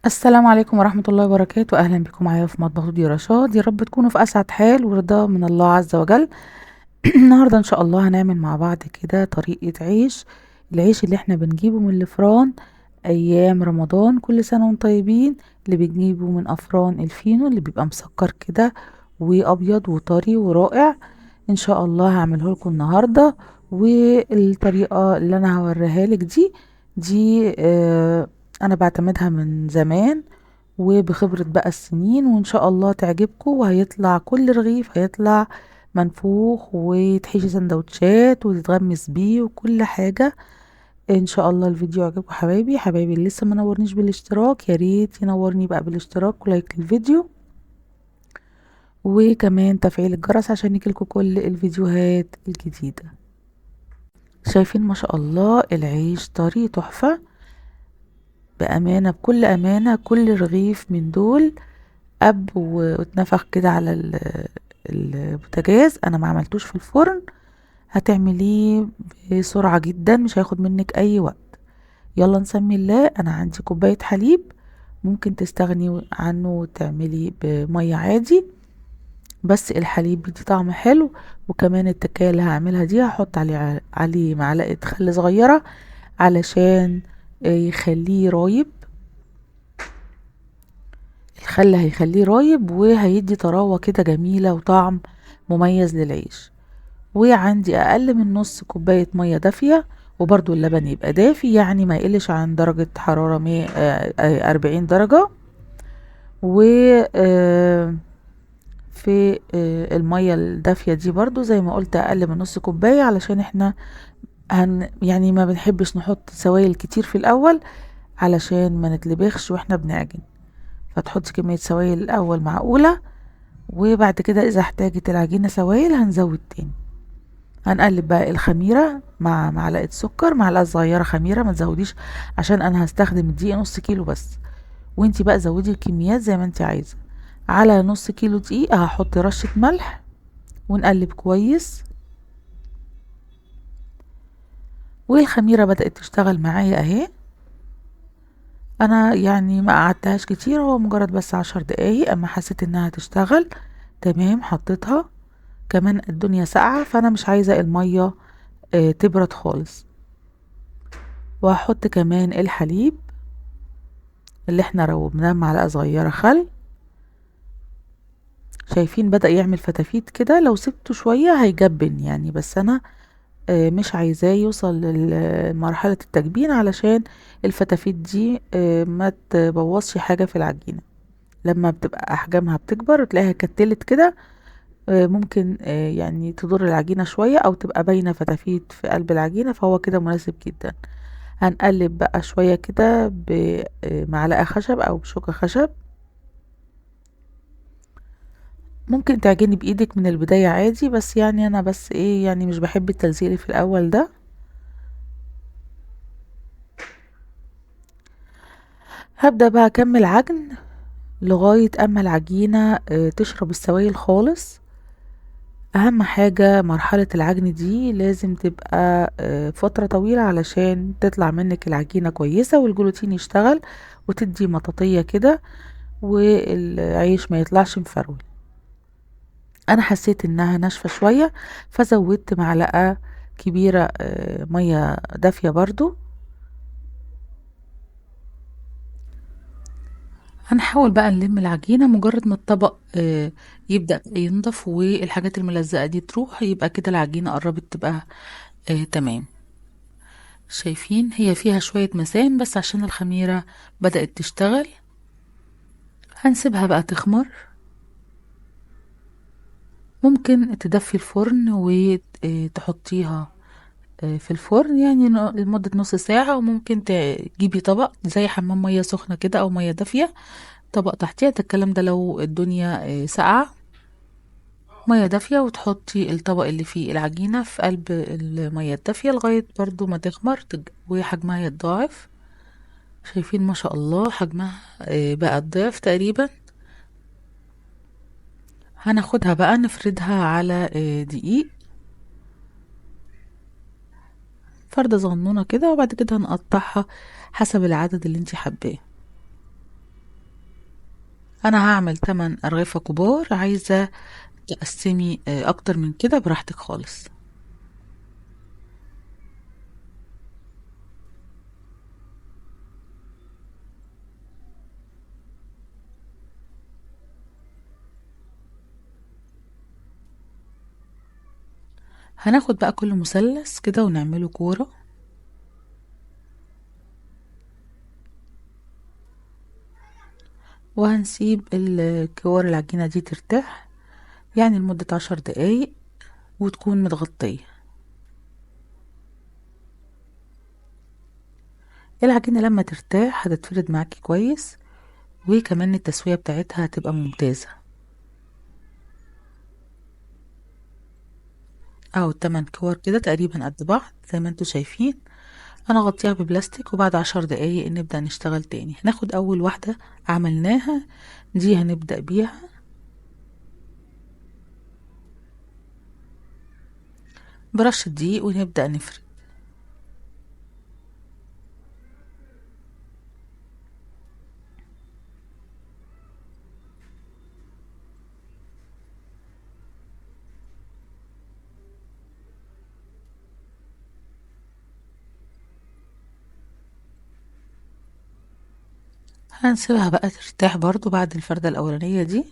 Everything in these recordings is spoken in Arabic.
السلام عليكم ورحمة الله وبركاته. أهلا بكم معايا في مطبخ دودي رشاد. يا رب تكونوا في أسعد حال ورضا من الله عز وجل. النهاردة إن شاء الله هنعمل مع بعض كده طريقة عيش. العيش اللي احنا بنجيبه من الفران أيام رمضان، كل سنة وانتم طيبين. اللي بنجيبه من أفران الفينو اللي بيبقى مسكر كده وأبيض وطري ورائع. إن شاء الله هعمله لكم النهاردة. والطريقة اللي أنا هوريها لك دي أنا بعتمدها من زمان وبخبرة بقى السنين، وإن شاء الله تعجبكم، وهيطلع كل رغيف هيطلع منفوخ ويتحشي سندوتشات وتتغمس بيه وكل حاجة. ان شاء الله الفيديو عجبكم حبايبي. حبايبي اللي لسه ما نورنيش بالاشتراك يا ريت ينورني بقى بالاشتراك ولايك للفيديو، وكمان تفعيل الجرس عشان يجيلكوا كل الفيديوهات الجديدة. شايفين ما شاء الله العيش طري تحفة بأمانة، بكل أمانة. كل رغيف من دول واتنفخ كده على البوتاجاز، انا ما عملتوش في الفرن. هتعمليه بسرعة جدا، مش هياخد منك اي وقت. يلا نسمي الله. انا عندي كوباية حليب، ممكن تستغني عنه وتعملي بمية عادي، بس الحليب بيدي طعم حلو. وكمان التكاية اللي هعملها دي هحط عليه معلقة خل صغيرة علشان يخليه رايب. الخل هيخليه رايب وهيدي طراوة كده جميلة وطعم مميز للعيش. وعندي اقل من نص كوباية مية دافية، وبرضو اللبن يبقى دافي يعني ما يقلش عن درجة حرارة 140 درجة. و في المية الدافية دي برضو زي ما قلت اقل من نص كوباية، علشان احنا يعني ما بنحبش نحط سوائل كتير في الاول علشان ما نتلبخش واحنا بنعجن. فتحطي كمية سوائل الاول معقولة، وبعد كده اذا احتاجت العجينة سوائل هنزود تاني. هنقلب بقى الخميرة مع معلقة سكر، معلقة صغيرة خميرة، ما تزوديش عشان انا هستخدم الدقيق نص كيلو بس. وانتي بقى زودي الكميات زي ما انتي عايزة. على نص كيلو دقيق هحط رشة ملح ونقلب كويس. والخميرة بدأت تشتغل معايا اهي. انا يعني ما قعدتهاش كتير، هو مجرد بس 10 دقايق. اما حسيت انها تشتغل تمام حطيتها. كمان الدنيا ساقعة فانا مش عايزة المية تبرد خالص. وهحط كمان الحليب اللي احنا روبناه، معلقة صغيرة خل. شايفين بدأ يعمل فتافيت كده، لو سبته شوية هيجبن يعني، بس انا مش عايزاه يوصل لمرحلة التجبين علشان الفتافيت دي ما تبوظش حاجة في العجينة. لما بتبقى احجامها بتكبر وتلاقيها كتلت كده ممكن يعني تضر العجينة شوية او تبقى باينة فتافيت في قلب العجينة، فهو كده مناسب جدا. هنقلب بقى شوية كده بمعلقة خشب او بشوكة خشب. ممكن تعجني بايدك من البداية عادي، بس يعني انا بس ايه يعني مش بحب التلزيق اللي في الاول ده. هبدأ بقى اكمل عجن لغاية اما العجينة تشرب السوائل خالص. اهم حاجة مرحلة العجن دي لازم تبقى فترة طويلة علشان تطلع منك العجينة كويسة والجلوتين يشتغل وتدي مطاطية كده، والعيش ما يطلعش مفرول. انا حسيت انها ناشفة شوية فزودت معلقة كبيرة مية دافية برضو. هنحاول بقى نلم العجينة، مجرد ما الطبق يبدأ ينضف والحاجات الملزقة دي تروح، يبقى كده العجينة قربت تبقى تمام. شايفين هي فيها شوية مسام بس عشان الخميرة بدأت تشتغل. هنسيبها بقى تخمر. ممكن تدفي الفرن وتحطيها في الفرن يعني لمدة نص ساعة. وممكن تجيبي طبق زي حمام مية سخنة كده أو مية دافية، طبق تحتيها. الكلام ده لو الدنيا ساقعة، مية دافية، وتحطي الطبق اللي فيه العجينة في قلب المية الدافية لغاية برضو ما تخمر وحجمها يتضاعف. شايفين ما شاء الله حجمها بقى الضعف تقريبا. هناخدها بقى نفردها على دقيق، فردة صغنونة كده، وبعد كده هنقطعها حسب العدد اللي انت حباه. انا هعمل 8 ارغفة كبار، عايزة تقسمي اكتر من كده براحتك خالص. هناخد بقى كل مثلث كده ونعمله كورة، وهنسيب الكور العجينة دي ترتاح يعني لمدة 10 دقايق وتكون متغطية. العجينة لما ترتاح هتتفرد معاكي كويس، وكمان التسوية بتاعتها هتبقى ممتازة. اهو التمن كور كده تقريبا قد بعض زي ما انتوا شايفين. انا اغطيها ببلاستيك، وبعد 10 دقايق نبدأ نشتغل تاني. هناخد اول واحدة عملناها دي هنبدأ بيها برش الدقيق ونبدأ نفرد. هنسيبها بقى ترتاح برضو بعد الفردة الأولانية دي،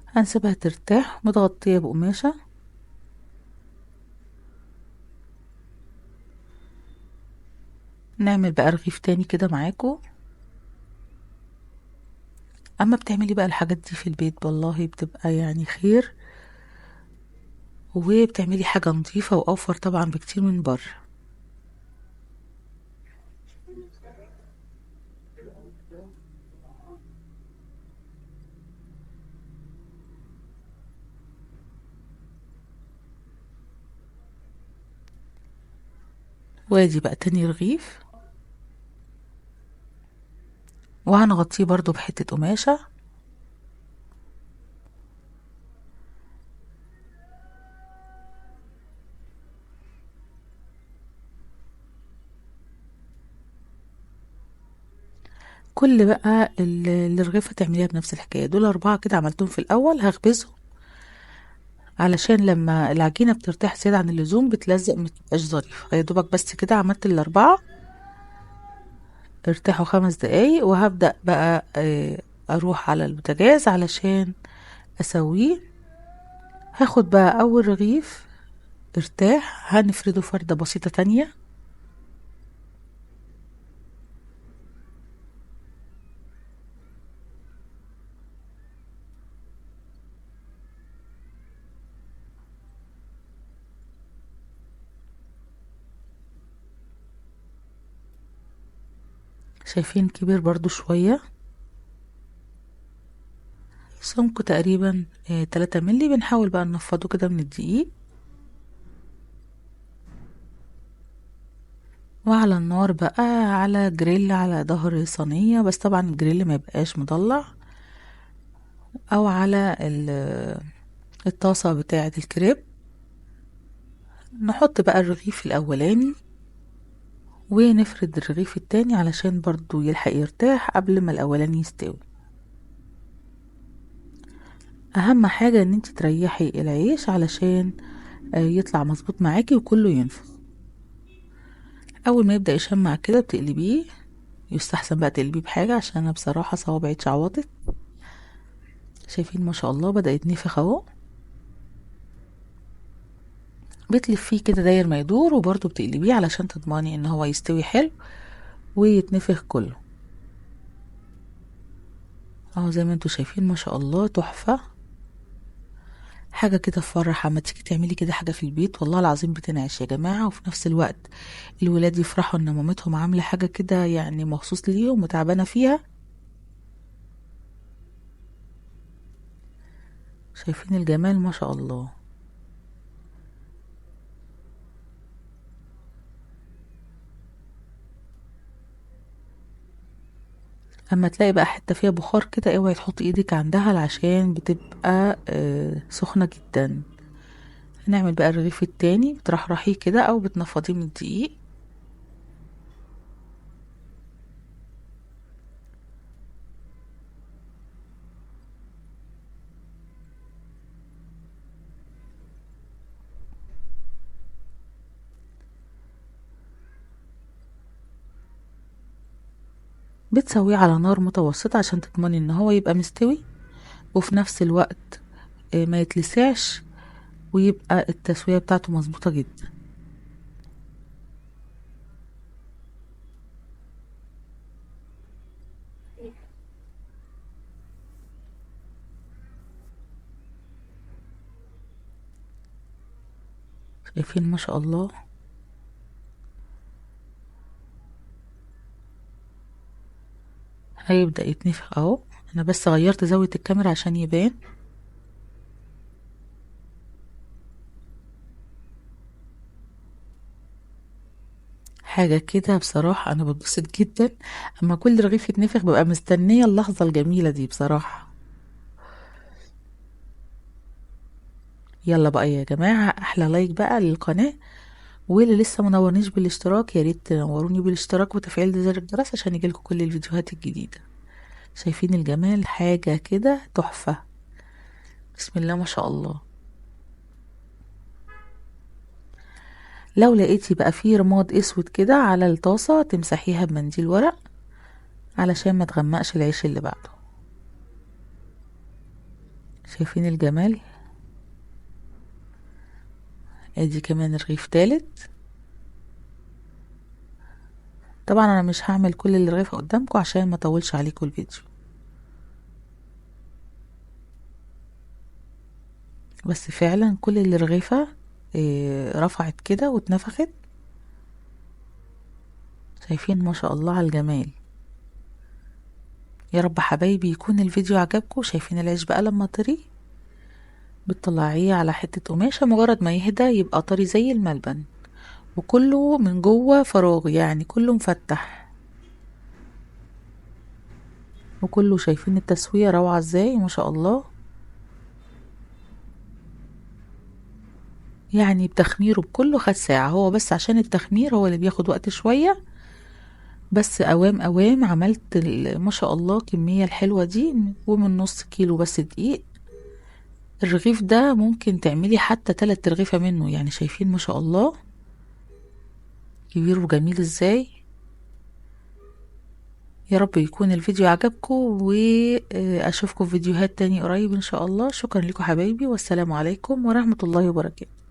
هنسيبها ترتاح متغطية بقماشة. نعمل بقى رغيف تاني كده معاكم. اما بتعملي بقى الحاجات دي في البيت والله بتبقى يعني خير، وبتعملي حاجة نظيفة واوفر طبعا بكتير من بره. وادي بقى تاني رغيف، وهنغطيه برضو بحتة قماشة. كل بقى الرغيفة تعمليها بنفس الحكاية. دول 4 كده عملتهم في الأول، هخبزهم علشان لما العجينة بترتاح زيادة عن اللزوم بتلزق متبقاش ظريفة. يا دوبك بس كده عملت ال4، ارتاحوا 5 دقايق، وهبدأ بقى اروح على البوتاجاز علشان اسويه. هاخد بقى اول رغيف ارتاح هنفرده فردة بسيطة تانية. شايفين كبير برضو شوية، سمكه تقريبا 3 ملي. بنحاول بقى ننفضه كده من الدقيق، وعلى النار بقى على جريل على ظهر صينية، بس طبعا الجريل ما يبقاش مضلع، او على الطاسة بتاعة الكريب. نحط بقى الرغيف الاولاني ونفرد الرغيف التاني علشان برضو يلحق يرتاح قبل ما الاولاني يستوي. اهم حاجة ان انت تريحي العيش علشان يطلع مظبوط معاكي وكله ينفخ. اول ما يبدأ يشمع كده بتقلبيه. يستحسن بقى تقلبيه بحاجة عشان انا بصراحة صوابعي اتشعوطت. شايفين ما شاء الله بدأ يتنفخ اهو. بتلف فيه كده داير ما يدور، وبرضو بتقلبيه علشان تضمني ان هو يستوي حلو ويتنفخ كله. اهو زي ما انتوا شايفين ما شاء الله تحفة. حاجة كده تفرح اما تيجي تعملي كده حاجة في البيت، والله العظيم بتنعش يا جماعة. وفي نفس الوقت الولاد يفرحوا ان مامتهم عاملة حاجة كده يعني مخصوص ليهم وتعبانة فيها. شايفين الجمال ما شاء الله. اما تلاقي بقى حتة فيها بخار كده اوعي تحطي ايدك عندها عشان بتبقى سخنة جدا. هنعمل بقى الرغيف التاني، بترحرحيه كده او بتنفضيه من الدقيق. بتسويه على نار متوسطة عشان تضمني ان هو يبقى مستوي، وفي نفس الوقت ما يتلسعش، ويبقى التسوية بتاعته مظبوطة جدا. شايفين ما شاء الله. هيبدأ يتنفخ اهو. انا بس غيرت زاوية الكاميرا عشان يبان. حاجة كده بصراحة انا بتبسط جدا اما كل رغيف يتنفخ، ببقى مستنية اللحظة الجميلة دي بصراحة. يلا بقى يا جماعة، احلى لايك بقى للقناة، واللي لسه منورنيش بالاشتراك يا ريت تنوروني بالاشتراك وتفعيل زر الجرس عشان يجيلكوا كل الفيديوهات الجديدة. شايفين الجمال؟ حاجة كده تحفة. بسم الله ما شاء الله. لو لقيتي بقى فيه رماد اسود كده على الطاسة تمسحيها بمنديل ورق علشان ما تغمقش العيش اللي بعده. شايفين الجمال؟ ادي كمان رغيف تالت. طبعا انا مش هعمل كل اللي رغيفة قدامكم عشان ما اطولش عليكم الفيديو، بس فعلا كل اللي رغيفة رفعت كده واتنفخت. شايفين ما شاء الله على الجمال. يا رب حبايبي يكون الفيديو عجبكم. شايفين العيش بقى لما طري؟ بتطلعيه على حتة قماشة، مجرد ما يهدى يبقى طري زي الملبن، وكله من جوه فراغ، يعني كله مفتح، وكله شايفين التسوية روعة ازاي ما شاء الله. يعني بتخميره بكله خد ساعة، هو بس عشان التخمير هو اللي بياخد وقت شوية، بس اوام اوام عملت ما شاء الله كمية الحلوة دي. ومن نص كيلو بس دقيق. الرغيف ده ممكن تعملي حتى 3 رغيفة منه، يعني شايفين ما شاء الله كبير وجميل ازاي. يا رب يكون الفيديو عجبكم، واشوفكم في فيديوهات تاني قريب ان شاء الله. شكرا لكم حبايبي، والسلام عليكم ورحمة الله وبركاته.